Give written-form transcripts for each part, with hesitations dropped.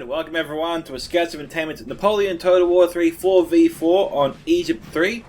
welcome everyone to a Scouts of Entertainment's Napoleon Total War 3 4v4 on Egypt 3.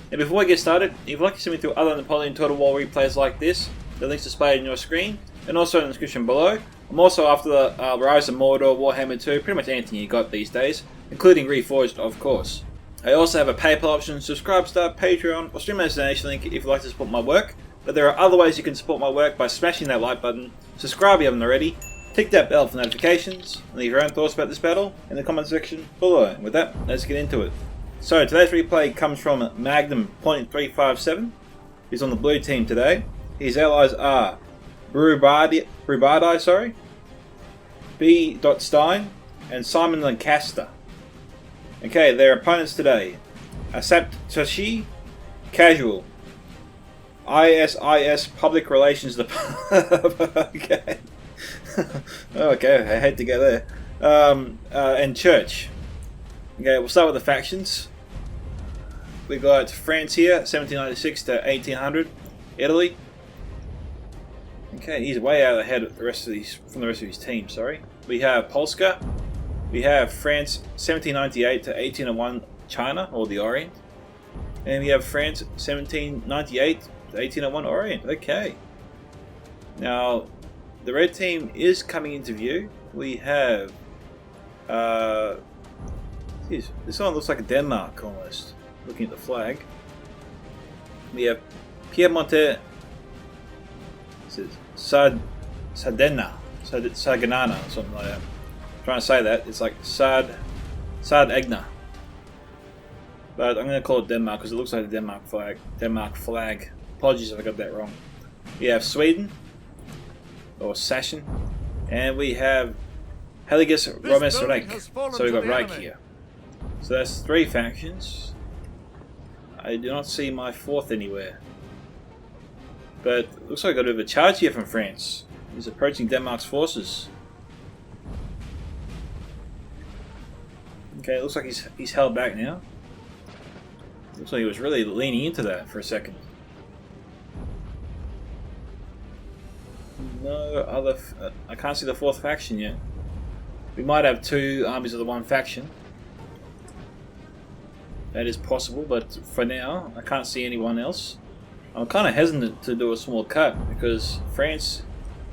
And before we get started, if you'd like to see me through other Napoleon Total War replays like this, the link's displayed on your screen, and also in the description below. I'm also after the Rise of Mordor, Warhammer 2, pretty much anything you got these days, including Reforged of course. I also have a PayPal option, Subscribe Star, Patreon, or Stream donation link if you'd like to support my work. But there are other ways you can support my work by smashing that like button, subscribe if you haven't already, tick that bell for notifications, and leave your own thoughts about this battle in the comment section below. And with that, let's get into it. So today's replay comes from Magnum .357. He's on the blue team today. His allies are Brubadi, B. Stein, and Simon Lancaster. Okay, their opponents today: Asapt Tashi, Casual, ISIS Public Relations Department. Okay. Okay, I hate to go there. And Church. Okay, we'll start with the factions. We got France here, 1796 to 1800. Italy. Okay, he's way out ahead of the rest of these from the rest of his team. Sorry. We have Polska. We have France, 1798 to 1801. China or the Orient. And we have France, 1798 to 1801 Orient. Okay. Now, the red team is coming into view. We have this one looks like a Denmark almost, looking at the flag. We have Piemonte Saganana, something like that. I'm trying to say that. It's like Egna. But I'm going to call it Denmark because it looks like the Denmark flag. Apologies if I got that wrong. We have Sweden, or Sashin, and we have Heligus Romes Reich. So we got Reich here. So that's three factions. I do not see my fourth anywhere. But it looks like I got a bit of a charge here from France. He's approaching Denmark's forces. Okay, it looks like he's held back now. Looks like he was really leaning into that for a second. No other. I can't see the fourth faction yet. We might have two armies of the one faction. That is possible, but for now, I can't see anyone else. I'm kind of hesitant to do a small cut because France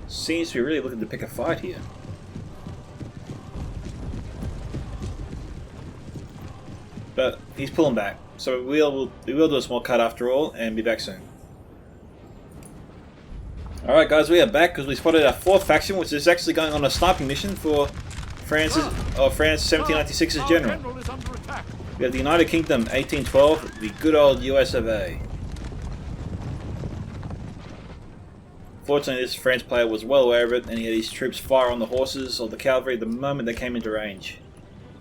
seems to be really looking to pick a fight here. But he's pulling back, so we will do a small cut after all, and be back soon. Alright guys, we are back because we spotted our fourth faction, which is actually going on a sniping mission for France 1796's general. We have the United Kingdom 1812, the good old US of A. Fortunately, this French player was well aware of it, and he had his troops fire on the horses or the cavalry the moment they came into range.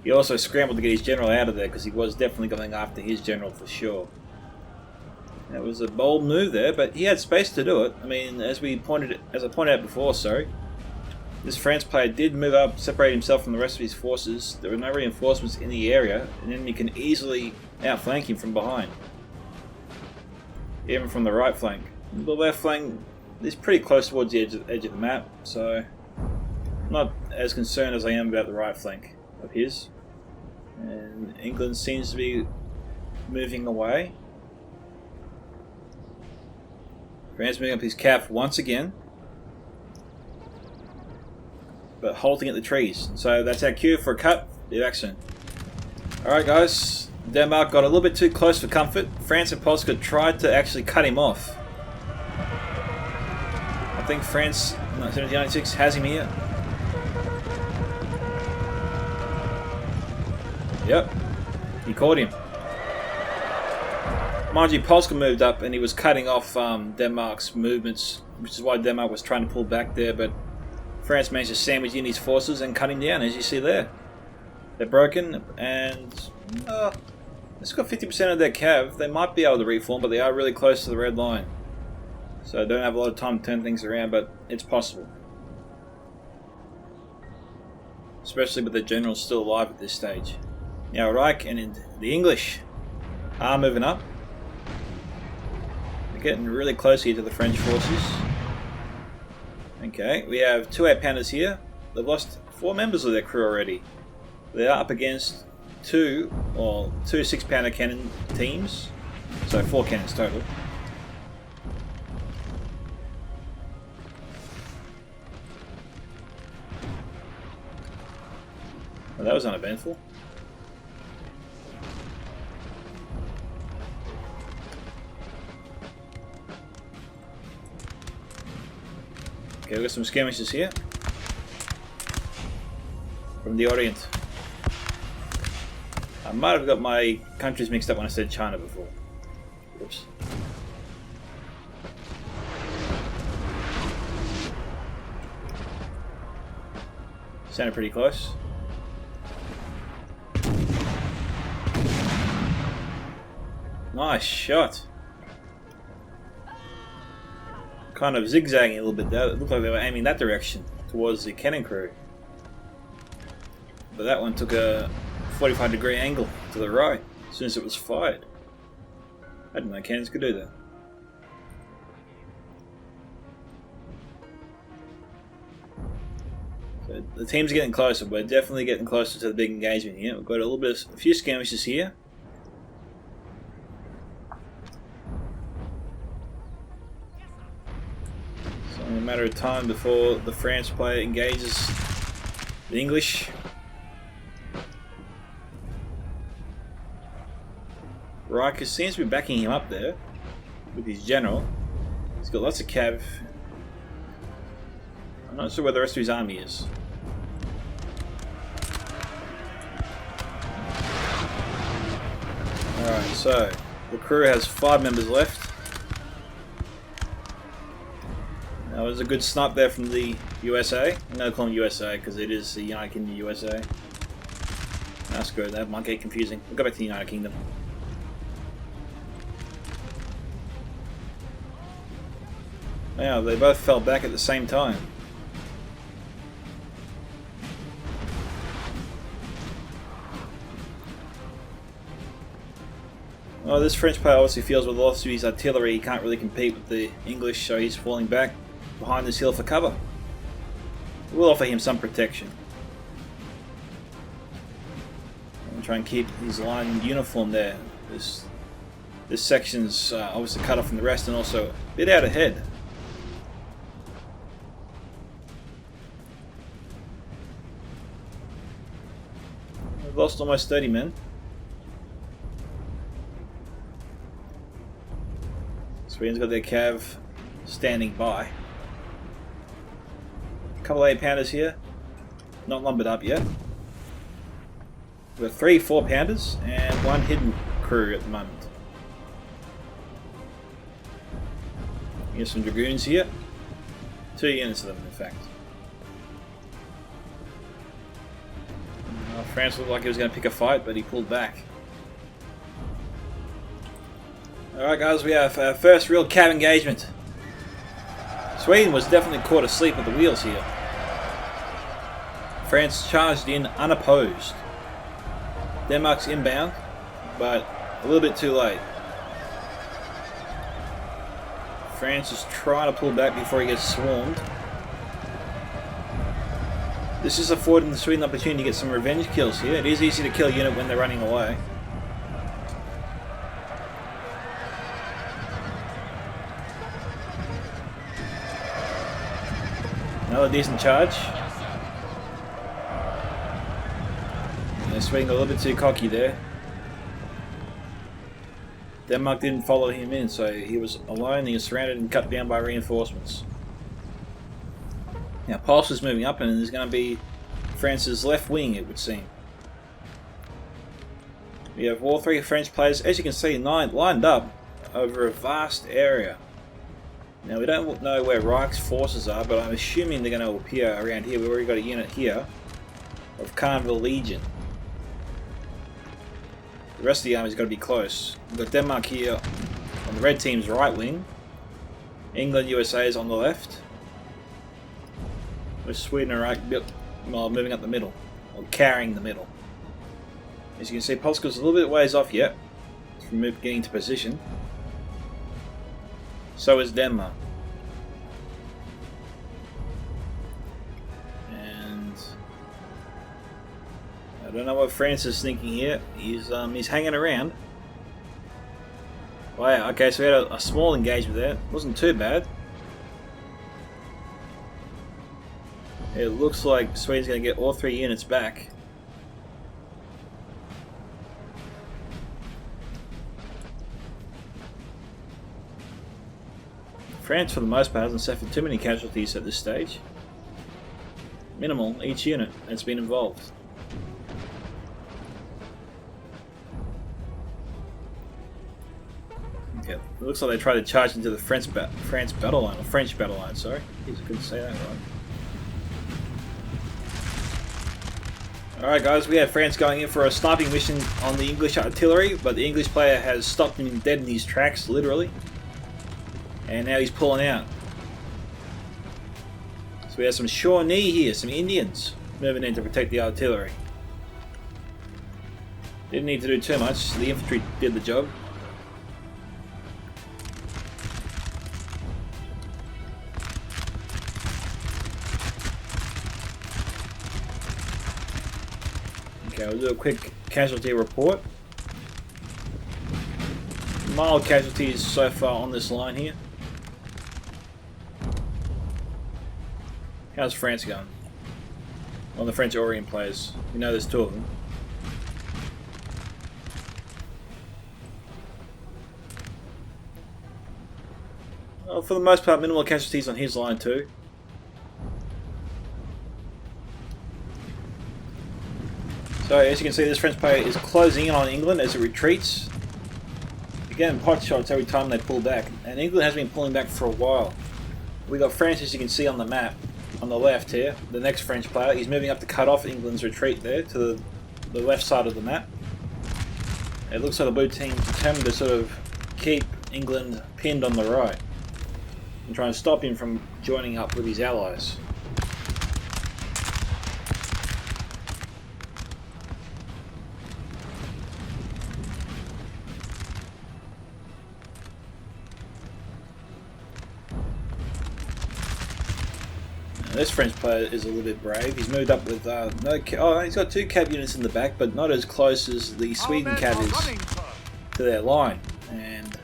He also scrambled to get his general out of there because he was definitely going after his general for sure. That was a bold move there, but he had space to do it. I mean, as I pointed out before, this France player did move up, separate himself from the rest of his forces. There were no reinforcements in the area, and then you can easily outflank him from behind. Even from the right flank. The left flank is pretty close towards the edge of the map, so I'm not as concerned as I am about the right flank of his. And England seems to be moving away. France moving up his cap once again, but halting at the trees. So that's our cue for a cut. Be back soon. Alright guys, Denmark got a little bit too close for comfort. France and Polska tried to actually cut him off. I think France, 1796, has him here. Yep, he caught him. Mind you, Polska moved up and he was cutting off Denmark's movements, which is why Denmark was trying to pull back there, but France managed to sandwich in his forces and cut him down, as you see there. They're broken, and it's got 50% of their cav. They might be able to reform, but they are really close to the red line. So I don't have a lot of time to turn things around, but it's possible. Especially with the generals still alive at this stage. Now Reich and the English are moving up. They're getting really close here to the French forces. Okay, we have two 8-pounders here. They've lost 4 members of their crew already. They're up against two 6-pounder cannon teams, so 4 cannons total. Well, that was uneventful. Okay, we've got some skirmishes here from the Orient. I might have got my countries mixed up when I said China before. Oops. Sounded pretty close. Nice shot. Kind of zigzagging a little bit there. It looked like they were aiming that direction towards the cannon crew. But that one took a 45-degree angle to the right as soon as it was fired. I didn't know cannons could do that. So the team's getting closer. We're definitely getting closer to the big engagement here. We've got a few skirmishes here. It's only a matter of time before the French player engages the English. Riker seems to be backing him up there with his general. He's got lots of cav. I'm not sure where the rest of his army is. Alright, so the crew has 5 members left. That was a good snipe there from the USA. I'm going to call them USA because it is the United Kingdom USA. That's good, that might get confusing. We'll go back to the United Kingdom. Now, they both fell back at the same time. Well, this French player obviously feels with loss of his artillery he can't really compete with the English, so he's falling back behind this hill for cover. We'll offer him some protection. And try and keep his line uniform there. This section's obviously cut off from the rest and also a bit out ahead. We've lost almost 30 men. Sweden's got their cav standing by. A couple of 8-pounders here, not lumbered up yet. We've got 3 4-pounders and 1 hidden crew at the moment. Here's some dragoons here. 2 units of them, in fact. France looked like he was going to pick a fight, but he pulled back. Alright guys, we have our first real cav engagement. Sweden was definitely caught asleep at the wheels here. France charged in unopposed. Denmark's inbound, but a little bit too late. France is trying to pull back before he gets swarmed. This is affording the Sweden opportunity to get some revenge kills here. It is easy to kill a unit when they're running away. Another decent charge. Yeah, Sweden got a little bit too cocky there. Denmark didn't follow him in, so he was alone. He was surrounded and cut down by reinforcements. Now Pulse is moving up, and there's going to be France's left wing, it would seem. We have all 3 French players, as you can see, lined up over a vast area. Now we don't know where Reich's forces are, but I'm assuming they're going to appear around here. We've already got a unit here of Carnival Legion. The rest of the army's got to be close. We've got Denmark here on the red team's right wing. England, USA is on the left. With Sweden and Reich moving up the middle, or carrying the middle. As you can see, Polska's a little bit ways off yet from getting to position. So is Denmark. And don't know what France is thinking here. He's hanging around. Wow, okay, so we had a small engagement there. Wasn't too bad. It looks like Sweden's going to get all 3 units back. France, for the most part, hasn't suffered too many casualties at this stage. Minimal, each unit that's been involved. Okay, it looks like they tried to charge into the France battle line, or French battle line, sorry. I couldn't say that right. Alright guys, we have France going in for a sniping mission on the English artillery, but the English player has stopped him dead in his tracks, literally. And now he's pulling out. So we have some Shawnee here, some Indians moving in to protect the artillery. Didn't need to do too much, the infantry did the job. Okay, we'll do a quick casualty report. Mild casualties so far on this line here. How's France going? On the French Orient players. We know there's 2 of them. Well, for the most part, minimal casualties on his line too. So as you can see, this French player is closing in on England as it retreats. Again, pot shots every time they pull back. And England has been pulling back for a while. We got France, as you can see on the map. On the left here, the next French player, he's moving up to cut off England's retreat there to the left side of the map. It looks like the blue team determined to sort of keep England pinned on the right and try and stop him from joining up with his allies. This French player is a little bit brave. He's moved up with he's got 2 cab units in the back, but not as close as the Sweden cab is to their line, and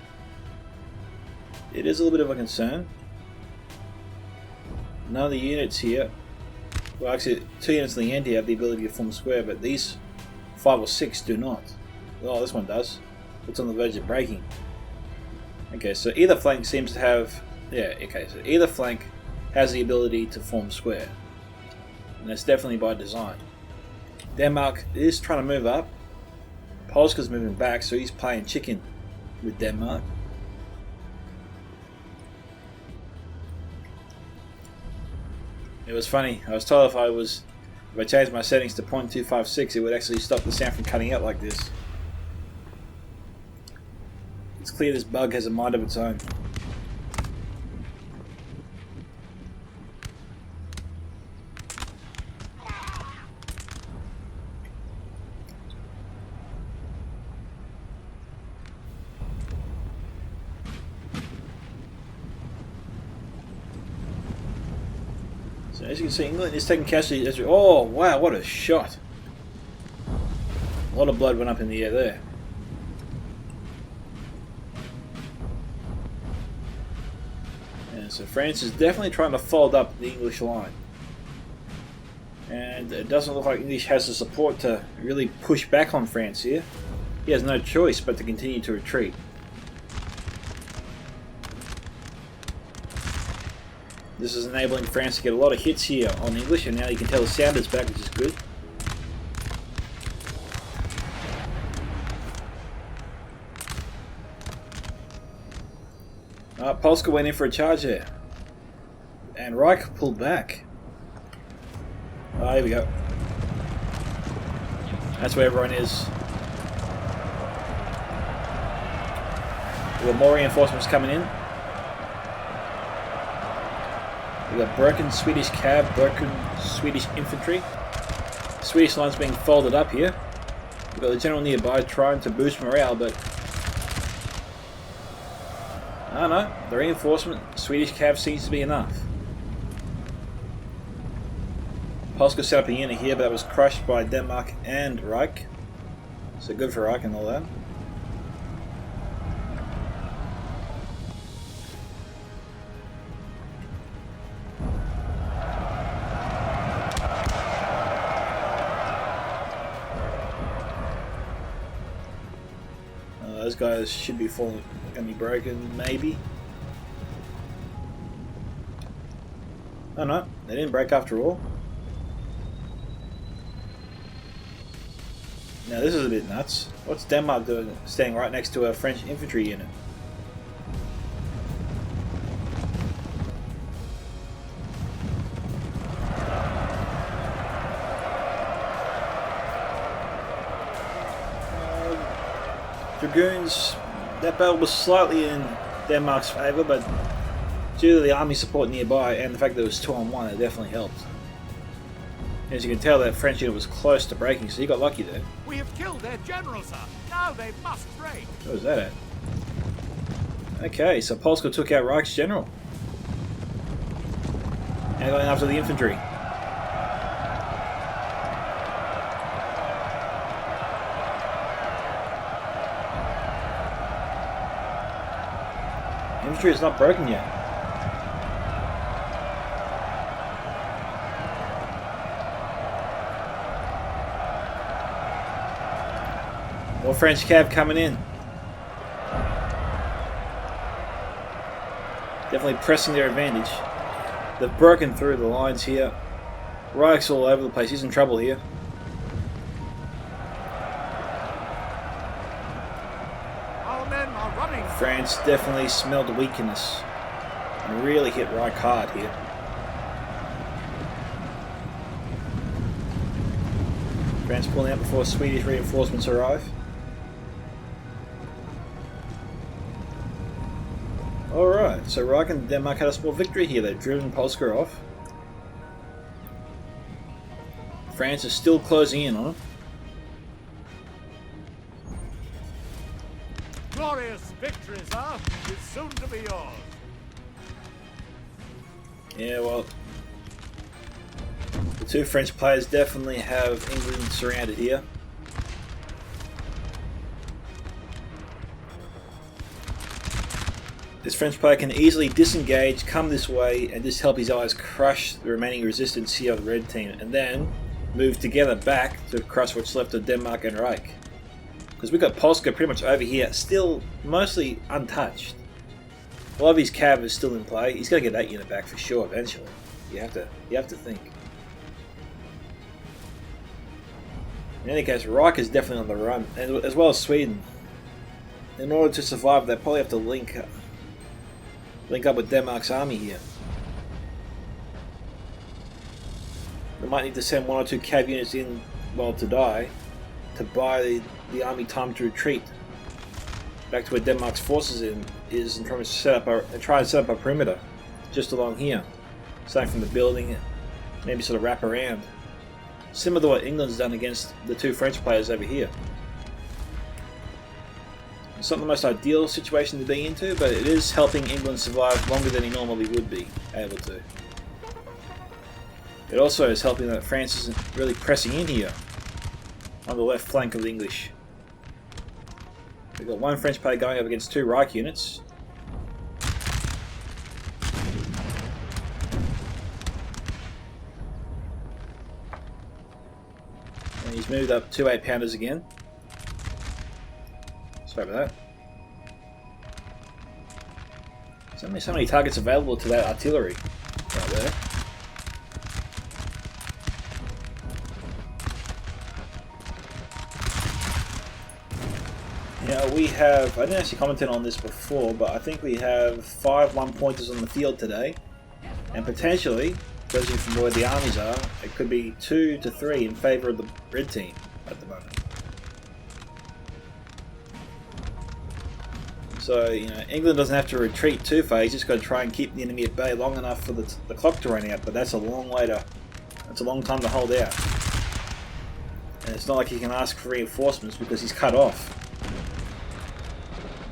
it is a little bit of a concern. None of the units here, well, actually 2 units in the end here have the ability to form square, but these 5 or 6 do not. Oh, this one does. It's on the verge of breaking. Okay, so either flank seems to have, so either flank has the ability to form square, and that's definitely by design. Denmark is trying to move up. Polska's moving back, so he's playing chicken with Denmark. It was funny, I was told if I changed my settings to .256 it would actually stop the sound from cutting out like this. It's clear this bug has a mind of its own. So as you can see, England is taking casualties. Oh wow, what a shot! A lot of blood went up in the air there. And so France is definitely trying to fold up the English line. And it doesn't look like English has the support to really push back on France here. He has no choice but to continue to retreat. This is enabling France to get a lot of hits here on English, and now you can tell the sound is back, which is good. Polska went in for a charge there. And Reich pulled back. Oh, here we go. That's where everyone is. We've got more reinforcements coming in. We've got broken Swedish cab, broken Swedish infantry. The Swedish line's being folded up here. We've got the general nearby trying to boost morale, but I don't know. The reinforcement Swedish cav seems to be enough. Polska set up a unit here, but that was crushed by Denmark and Reich. So good for Reich and all that. Those guys should be going to be broken, maybe. Oh no, they didn't break after all. Now this is a bit nuts. What's Denmark doing, staying right next to a French infantry unit? Dragoons, that battle was slightly in Denmark's favour, but due to the army support nearby and the fact that it was 2-on-1, it definitely helped. As you can tell, that French unit was close to breaking, so you got lucky there. We have killed their general, sir. Now they must break. What was that at? Okay, so Polska took out Reich's general. And going after the infantry. Infantry is not broken yet. More French cav coming in. Definitely pressing their advantage. They've broken through the lines here. Reich's all over the place. He's in trouble here. Our men are running. France definitely smelled the weakness and really hit Reich hard here. France pulling out before Swedish reinforcements arrive. Alright, so Reich and Denmark had a small victory here. They've driven Polska off. France is still closing in on it. Glorious victory, sir, is soon to be yours. Yeah, well, the two French players definitely have England surrounded here. This French player can easily disengage, come this way, and just help his allies crush the remaining resistance here of the red team, and then move together back to crush what's left of Denmark and Reich. Because we've got Polska pretty much over here, still mostly untouched. A lot of his cav is still in play. He's got to get that unit back for sure eventually. You have to think. In any case, Reich is definitely on the run, and as well as Sweden. In order to survive, they probably have to link up with Denmark's army here. They might need to send 1 or 2 cav units in, well, to die, to buy the army time to retreat back to where Denmark's forces is and try and set up a perimeter just along here, starting from the building, maybe sort of wrap around, similar to what England's done against the two French players over here. It's not the most ideal situation to be into, but it is helping England survive longer than he normally would be able to. It also is helping that France isn't really pressing in here on the left flank of the English. We've got 1 French player going up against 2 Reich units. And he's moved up 2 8-pounders again. Sorry about that. So many targets available to that artillery right there. Now we have, I didn't actually comment on this before, but I think we have 5 1-pointers on the field today, and potentially, judging from where the armies are, it could be 2 to 3 in favour of the red team at the moment. So, you know, England doesn't have to retreat too far, he's just got to try and keep the enemy at bay long enough for the clock to run out, but that's a long time to hold out. And it's not like he can ask for reinforcements because he's cut off.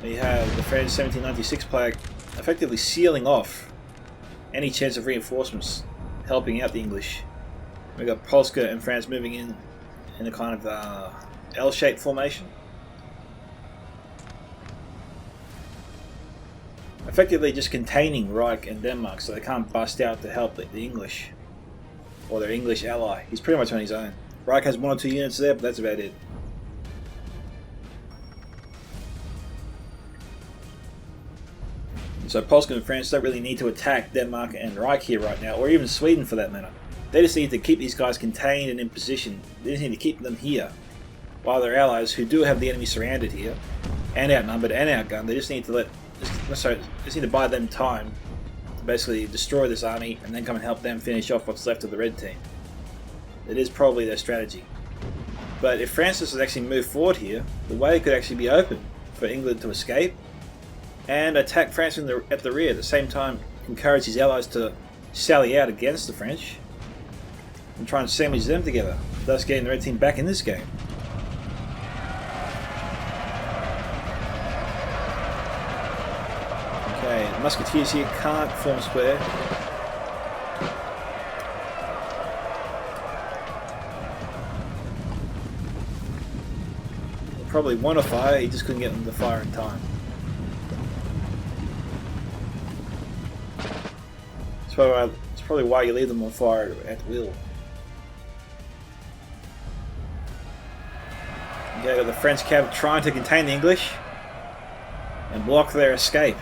We have the French 1796 player effectively sealing off any chance of reinforcements helping out the English. We got Polska and France moving in a kind of L-shaped formation. Effectively just containing Reich and Denmark so they can't bust out to help the English or their English ally. He's pretty much on his own. Reich has 1 or 2 units there, but that's about it. So Polska and France don't really need to attack Denmark and Reich here right now, or even Sweden for that matter. They just need to keep these guys contained and in position. They just need to keep them here, while their allies, who do have the enemy surrounded here, and outnumbered and outgunned, they just need to just need to buy them time to basically destroy this army and then come and help them finish off what's left of the red team. It is probably their strategy. But if Francis has actually moved forward here, the way could actually be open for England to escape and attack France at the rear. At the same time, encourage his allies to sally out against the French and try and sandwich them together, thus getting the red team back in this game. Okay, the musketeers here can't form square. They probably want to fire, he just couldn't get them to fire in time. It's probably why you leave them on fire at will. Okay, got the French cav trying to contain the English and block their escape.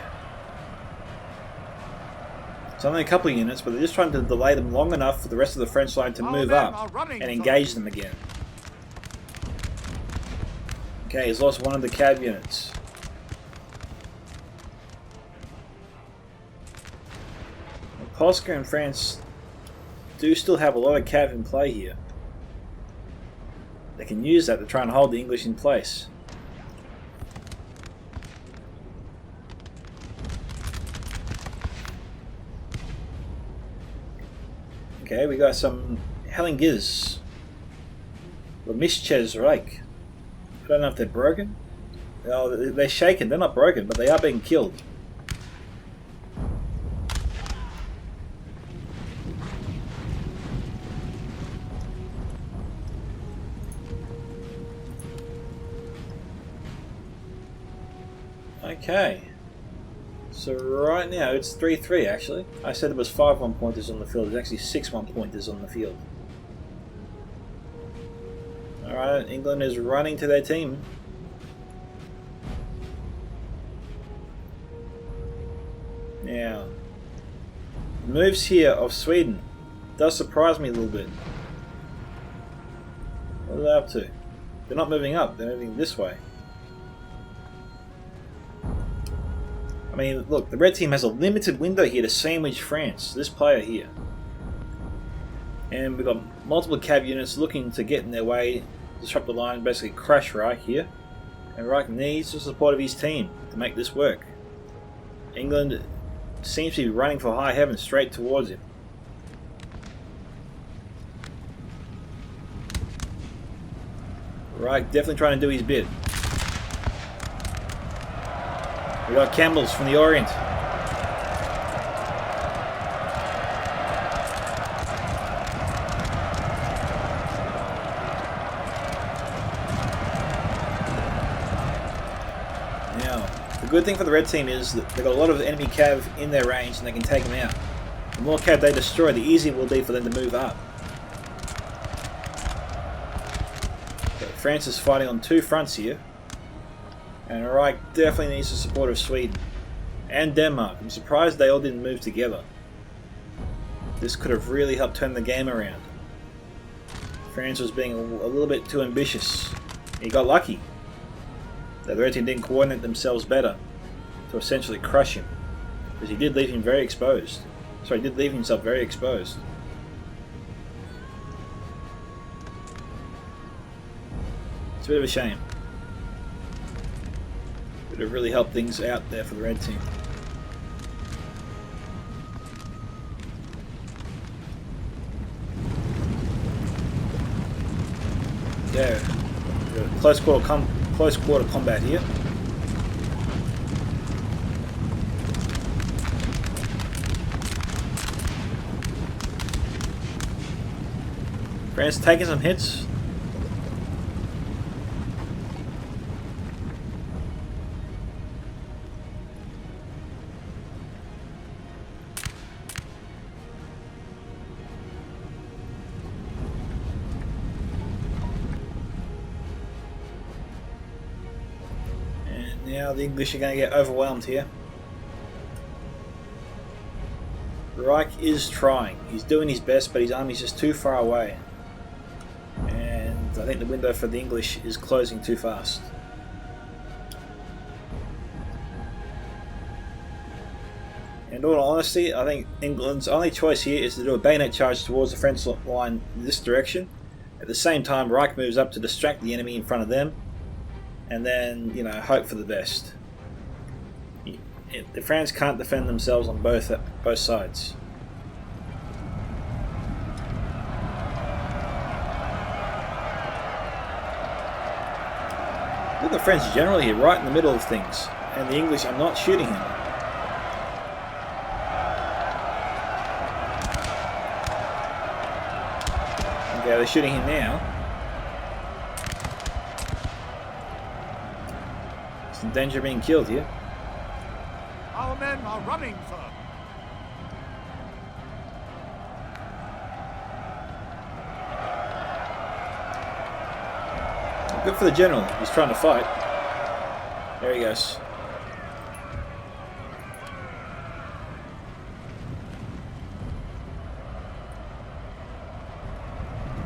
It's only a couple of units, but they're just trying to delay them long enough for the rest of the French line to move up and engage them again. Okay, he's lost one of the cav units. Polska and France do still have a lot of cav in play here. They can use that to try and hold the English in place. Okay, we got some Hellingiz. Lemisch's Reich. I don't know if they're broken. Oh, they're shaken. They're not broken, but they are being killed. Okay, so right now it's 3-3 actually. I said there was 5 1-pointers on the field. There's actually 6 1-pointers on the field. Alright, England is running to their team. Now, the moves here of Sweden does surprise me a little bit. What are they up to? They're not moving up, they're moving this way. I mean, look, the red team has a limited window here to sandwich France, this player here. And we've got multiple cav units looking to get in their way, disrupt the line, basically crash Reich here. And Reich needs the support of his team to make this work. England seems to be running for high heaven straight towards him. Reich definitely trying to do his bit. We got Campbells from the Orient. Now, the good thing for the red team is that they've got a lot of enemy cav in their range and they can take them out. The more cav they destroy, the easier it will be for them to move up. But France is fighting on 2 fronts here. And Reich definitely needs the support of Sweden and Denmark. I'm surprised they all didn't move together. This could have really helped turn the game around. France was being a little bit too ambitious. He got lucky that the red team didn't coordinate themselves better to essentially crush him, because he did leave him very exposed. Sorry, he did leave himself very exposed. It's a bit of a shame. Would have really helped things out there for the red team. Yeah, close quarter combat here. France taking some hits. And now the English are going to get overwhelmed here. Reich is trying. He's doing his best, but his army's just too far away. And I think the window for the English is closing too fast. In all honesty, I think England's only choice here is to do a bayonet charge towards the French line in this direction. At the same time, Reich moves up to distract the enemy in front of them, and then, you know, hope for the best. The France can't defend themselves on both sides. Look at the French general here, right in the middle of things, and the English are not shooting him. Okay, they're shooting him now. He's in danger of being killed here. Our men are running, sir. Good for the general. He's trying to fight. There he goes.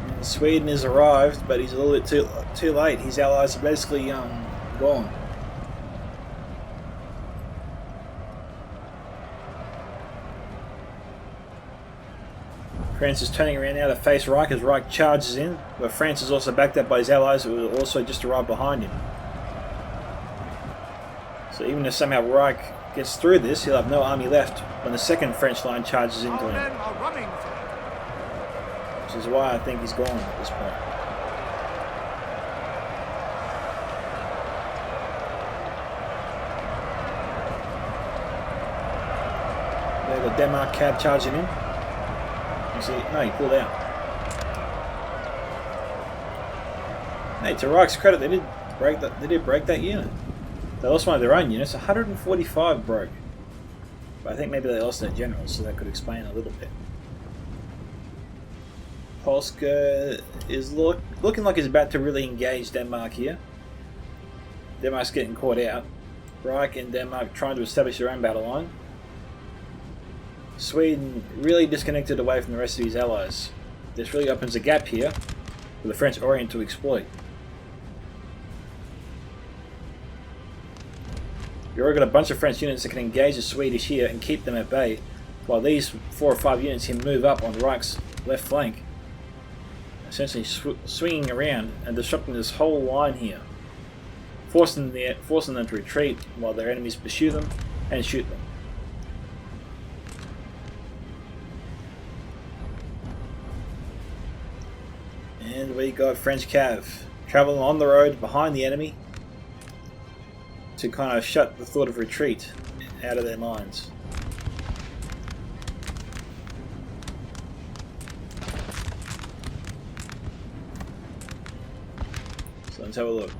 And Sweden has arrived, but he's a little bit too late. His allies are basically gone. France is turning around now to face Reich as Reich charges in, but France is also backed up by his allies who will also just arrive behind him. So even if somehow Reich gets through this, he'll have no army left when the second French line charges into Our him. men are running, sir. Which is why I think he's gone at this point. There, the Denmark cab charging in. See, no, he pulled out. Hey, to Reich's credit, they did break that unit. They lost one of their own units. 145 broke. But I think maybe they lost their general, so that could explain a little bit. Polska is looking like he's about to really engage Denmark here. Denmark's getting caught out. Reich and Denmark trying to establish their own battle line. Sweden really disconnected away from the rest of his allies. This really opens a gap here for the French Orient to exploit. You've already got a bunch of French units that can engage the Swedish here and keep them at bay, while these 4 or 5 units here move up on Reich's left flank, essentially swinging around and disrupting this whole line here, forcing them to retreat while their enemies pursue them and shoot them. And we got French Cav traveling on the road behind the enemy to kind of shut the thought of retreat out of their minds. So let's have a look.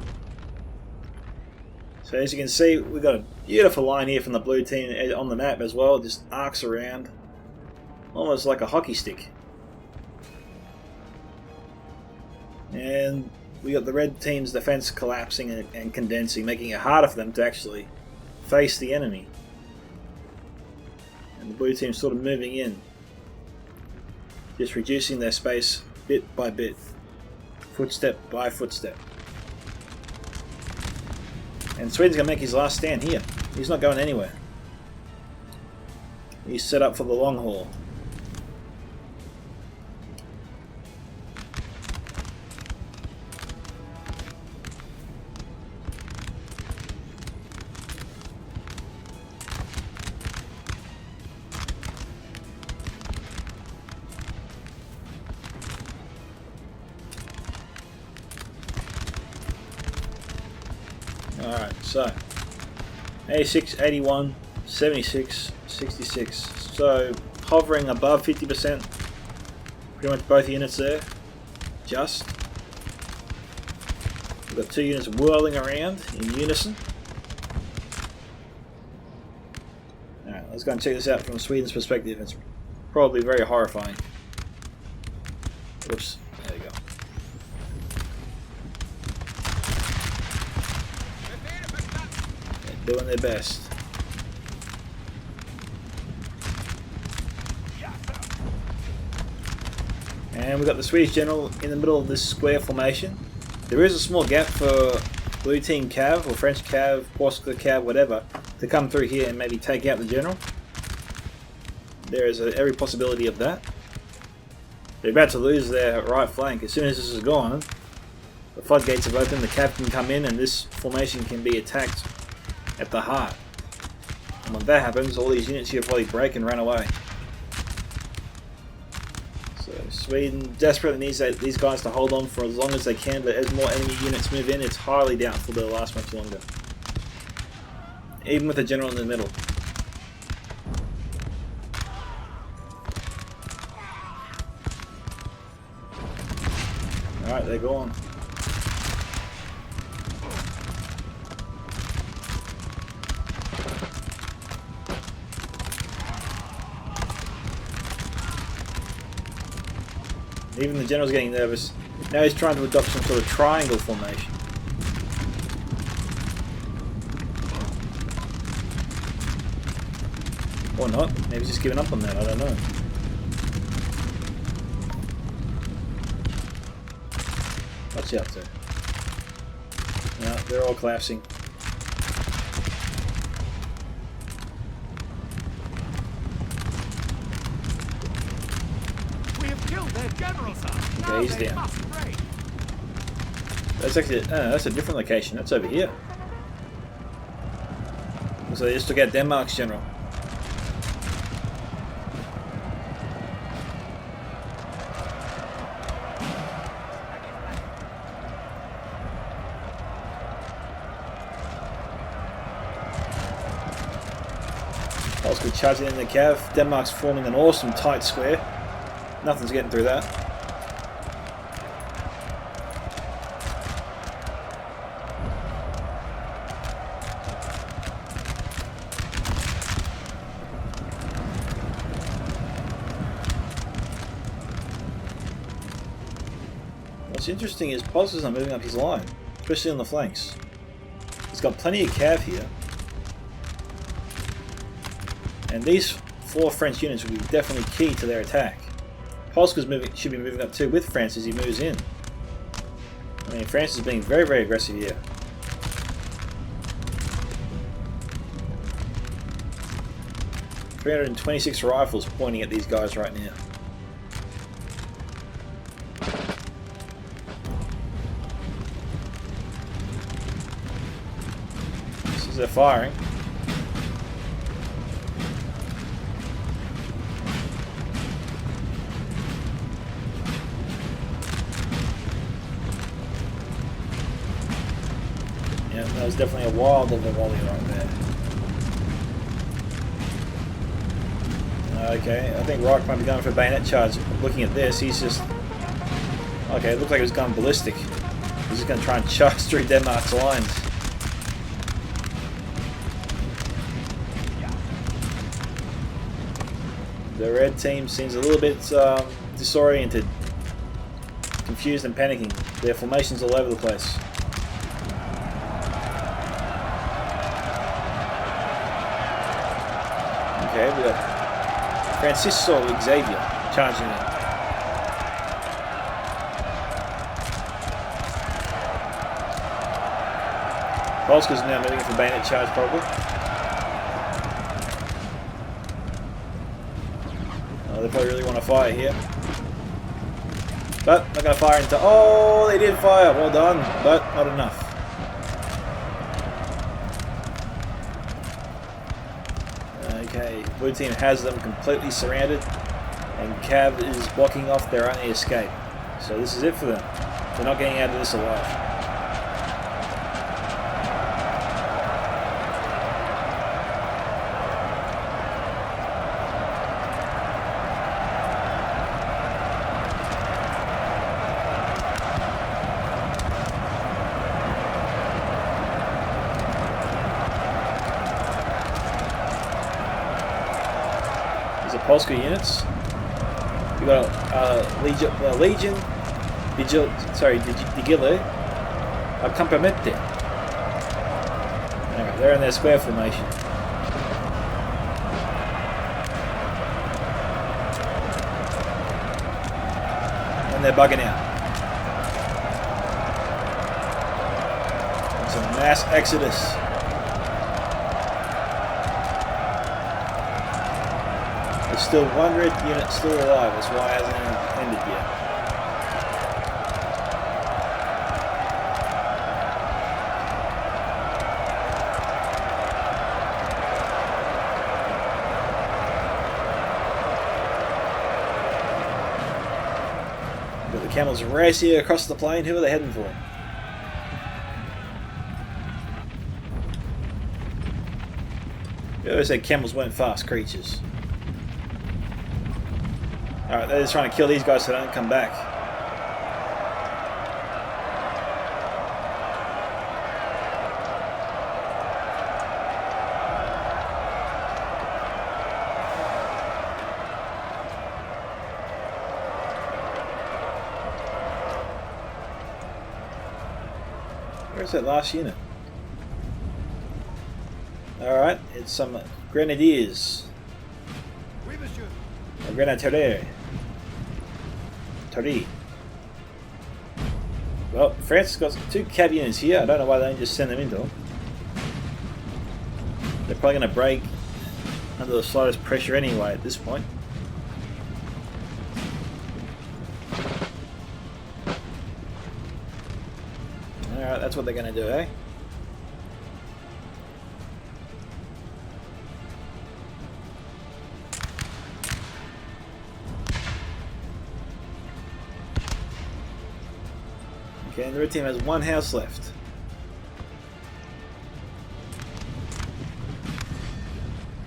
So as you can see, we've got a beautiful line here from the blue team on the map as well. It just arcs around, almost like a hockey stick. And we got the red team's defense collapsing and condensing, making it harder for them to actually face the enemy. And the blue team's sort of moving in, just reducing their space bit by bit, footstep by footstep. And Sweden's going to make his last stand here. He's not going anywhere. He's set up for the long haul. Alright, so 86, 81, 76, 66. So hovering above 50%. Pretty much both units there. just. We've got 2 units whirling around in unison. Alright, let's go and check this out from Sweden's perspective. It's probably very horrifying. Oops, there we go. They're doing their best. And we've got the Swedish general in the middle of this square formation. There is a small gap for Blue Team Cav, or French Cav, Portugal Cav, whatever, to come through here and maybe take out the general. There is every possibility of that. They're about to lose their right flank. As soon as this is gone, the floodgates have opened, the Cav can come in, and this formation can be attacked at the heart. And when that happens, all these units here probably break and run away. So Sweden desperately needs these guys to hold on for as long as they can, but as more enemy units move in, it's highly doubtful they'll last much longer. Even with the general in the middle. Alright, they're gone. Even the general's getting nervous. Now he's trying to adopt some sort of triangle formation. Or not. Maybe he's just giving up on that, I don't know. What's he up to? No, they're all collapsing. We have killed their general, sir. Okay, he's down. That's actually that's a different location. That's over here. So they just took out Denmark's general. Oscar charging in the Cav. Denmark's forming an awesome tight square. Nothing's getting through that. What's interesting is Polska's not moving up his line, especially on the flanks. He's got plenty of Cav here. And these 4 French units will be definitely key to their attack. Polska's should be moving up too with France as he moves in. I mean, France is being very, very aggressive here. .326 rifles pointing at these guys right now. This is their firing. Yeah, that was definitely a wild of a volley right there. Okay, I think Reich might be going for a bayonet charge. Looking at this, he's just... Okay, it looked like he was going ballistic. He's just going to try and charge through Denmark's lines. The red team seems a little bit disoriented, confused and panicking. Their formations all over the place. Okay, we got Francisco Xavier charging in. Polska's now moving for bayonet charge probably. Oh, they probably really want to fire here. But not going to fire into... Oh, they did fire! Well done, but not enough. Okay, blue team has them completely surrounded, and Cav is blocking off their only escape. So this is it for them. They're not getting out of this alive. Polska units. We got Legion, Digile, Campamento. Alright, they're in their square formation. And they're bugging out. It's a mass exodus. There's still one red unit still alive, that's why it hasn't ended yet. Got the camels racing across the plain. Who are they heading for? You always said camels weren't fast creatures. Alright, they're just trying to kill these guys so they don't come back. Where's that last unit? Alright, it's some grenadiers. Or grenadier. Well, France has got 2 cab units here. I don't know why they don't just send them into them. They're probably going to break under the slightest pressure anyway at this point. Alright, that's what they're going to do, eh? Okay, and the red team has 1 house left.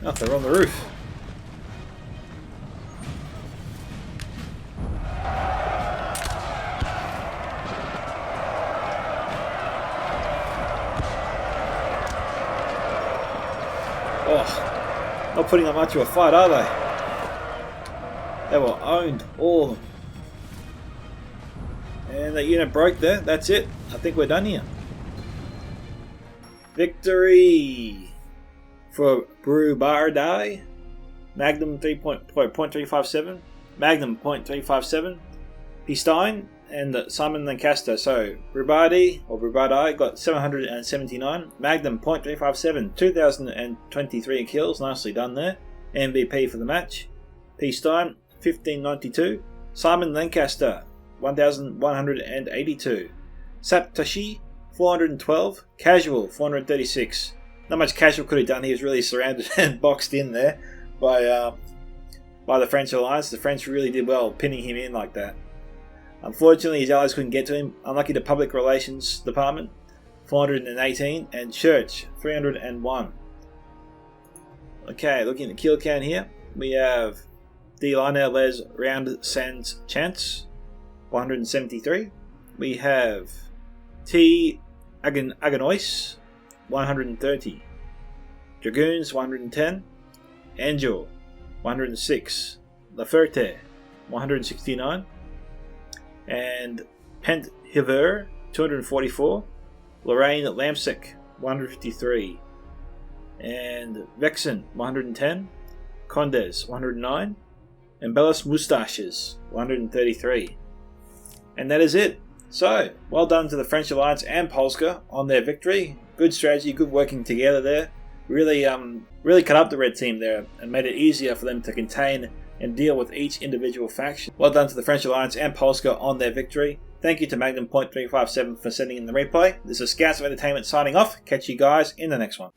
Oh, they're on the roof. Oh, not putting up much of a fight, are they? They were owned, all of them. And that unit broke there. That's it. I think we're done here. Victory for Brubardai. Magnum 3.357. Magnum 0.357. Pstein and Simon Lancaster. So Brubardai got 779. Magnum 0.357. 2,023 kills. Nicely done there. MVP for the match. Pstein 1592. Simon Lancaster 1,182. Saptashi 412. Casual 436. Not much Casual could have done. He was really surrounded and boxed in there by the French alliance. The French really did well pinning him in like that. Unfortunately, his allies couldn't get to him. Unlucky the Public Relations Department 418 and Church 301. Okay, looking at the kill count here, we have D. Lionel Les Round Sans Chance 173. We have T. Aganois 130. Dragoons 110. Angel 106. Laferte 169. And Pent Hiver 244. Lorraine Lamsek 153. And Vexen 110. Condes 109. And Bellas Moustaches 133. And that is it. So, well done to the French Alliance and Polska on their victory. Good strategy, good working together there. Really cut up the red team there and made it easier for them to contain and deal with each individual faction. Well done to the French Alliance and Polska on their victory. Thank you to Magnum 0.357 for sending in the replay. This is Scouts of Entertainment signing off. Catch you guys in the next one.